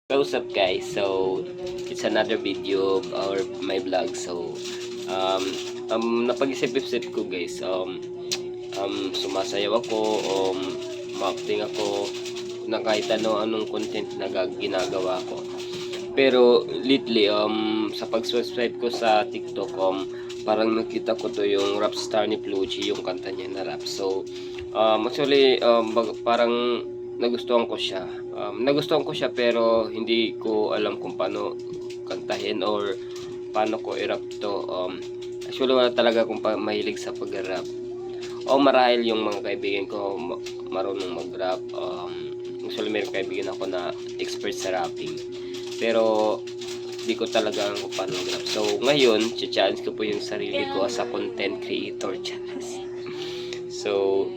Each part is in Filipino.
What's up guys? So it's another video or my vlog. So napag-isip-isip ko guys. Sumasayaw ako, acting ako na kahit anong content na ginagawa ko. Pero lately sa pag-subscribe ko sa TikTok parang nakita ko to yung rap star ni Pluji, yung kanta niya na rap. So actually parang nagustuhan ko siya pero hindi ko alam kung paano kantahin or paano ko i-rap to. Actually wala talaga akong mahilig sa pag-rap. Marahil yung mga kaibigan ko marunong mag-rap. Actually may kaibigan ako na expert sa rapping. Pero di ko talaga kung paano mag-rap. So ngayon, challenge ko po yung sarili ko as a content creator. So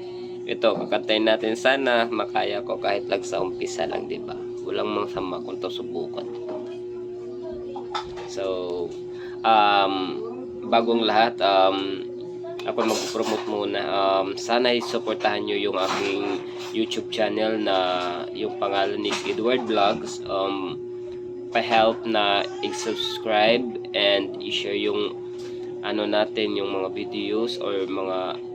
ito, kakantayin natin, sana makaya ko kahit lang sa umpisa lang, di ba? Walang masama kung to subukan. So bagong lahat, ako mag-promote muna. Sana i-supportahan nyo yung aking YouTube channel na yung pangalan is Edward Vlogs. Pa-help na i-subscribe and i-share yung natin, yung mga videos or mga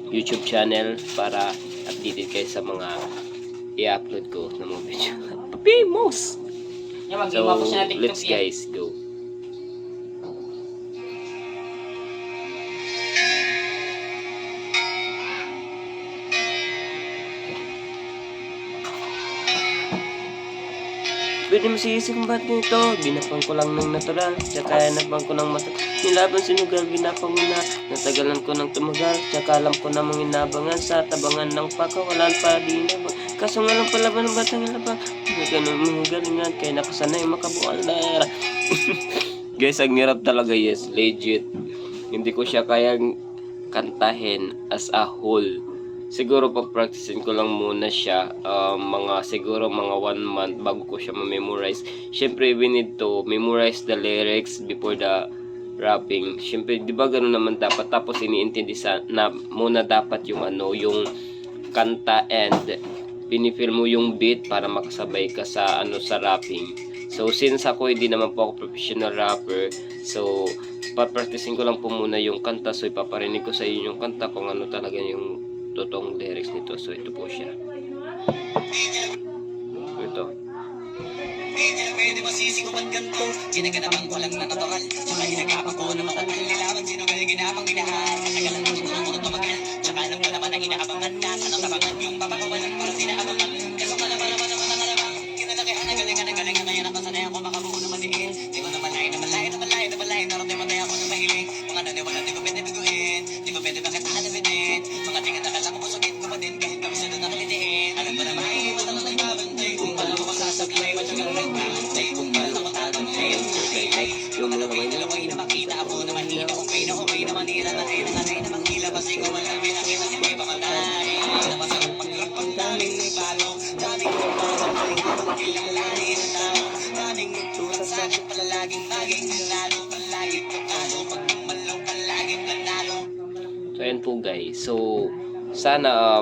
YouTube channel para updated kayo sa mga i-upload ko ng mga video. Famous! So, let's guys, go. Pwede mo sisig kung ba't nito. Ginapang ko lang ng natural, tsaka napang ko ng mata. Nilaban sinugal, ginapang mo na. Natagalan ko ng tumagal, tsaka alam ko na mga inabangan. Sa tabangan ng pakawalan pa di nabang. Kaso nga lang palaban ng batang ilabang. Ganun mga galingan, kaya nakasanay makabual na. Guys, ang hirap talaga, yes, legit. Hindi ko siya kayang kantahin as a whole. Siguro pa-practicein ko lang muna siya, siguro mga 1 month bago ko siya ma-memorize. Syempre we need to memorize the lyrics before the rapping. Syempre di ba ganoon naman dapat, tapos iniintindi na muna dapat yung yung kanta and pinifeel mo yung beat para makasabay ka sa sa rapping. So since ako hindi naman po ako professional rapper, so pa-practicein ko lang po muna yung kanta. So ipaparinig ko sa inyo yung kanta kung ano talaga yung totoong lyrics nito. So ito po siya. Ito. Pwede masisi ko man ganito. Ginaganapan ko lang na natural. Tsaka ginagapan ko na matagal. Nilaban sino ba yung ginapang ginahal. Katagalan ko kung ano tumagal. Tsaka alam ko naman ang inaabangan na. Ano tabangan yung papagawalan para sinaabangan. Kaso malaman. Kinalakihan na galing. Ngayon ako sanay ako makabuo na maliit. Di ko na malayo. Narating matay ako na mahiling. Mga naniwala di ko pwede biguin. Di ko pwede bakit aalabitin. Mga tingin na kala ko masakit ko pa din. Kahit kami sila nakalitiin. Alam ko na makikita na tayo babantay. Kung pala mo masasablay. Matyagang nagbabantay. Kung pala mo tatanay. Yung malaway na makita ako na manila. Kung pay na manila. Natay na manila. Kasi ko walang binakita. Hindi pa matay. Na masarap mag-rap ang daming nagbalo. Daming nagbalo. Kilalanin ang tao. Daming nagtulak sa akin. Palalaging maging lalo. Palaging pagkalo. Pag malaw palaging planalo. So ayan po guys. So sana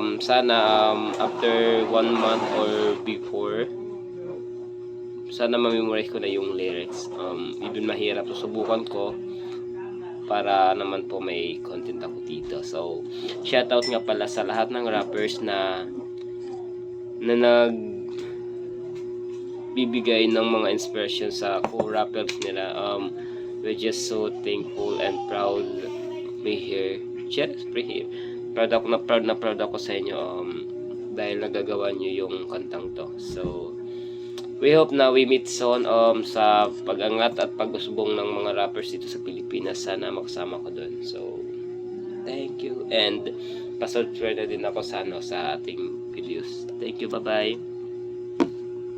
after 1 month or before, sana ma-memorize ko na yung lyrics. Even mahirap, susubukan ko para naman po may content ako dito. So shoutout nga pala sa lahat ng rappers na nagbibigay ng mga inspiration sa co-rappers nila. We're just so thankful and proud to be here. Proud ako sa inyo dahil nagagawa nyo yung kantang to. So we hope na we meet soon sa pag-angat at pag-usbong ng mga rappers dito sa Pilipinas. Sana makasama ko doon. So thank you, and pa-subscribe na din ako sa ating videos. Thank you, bye bye.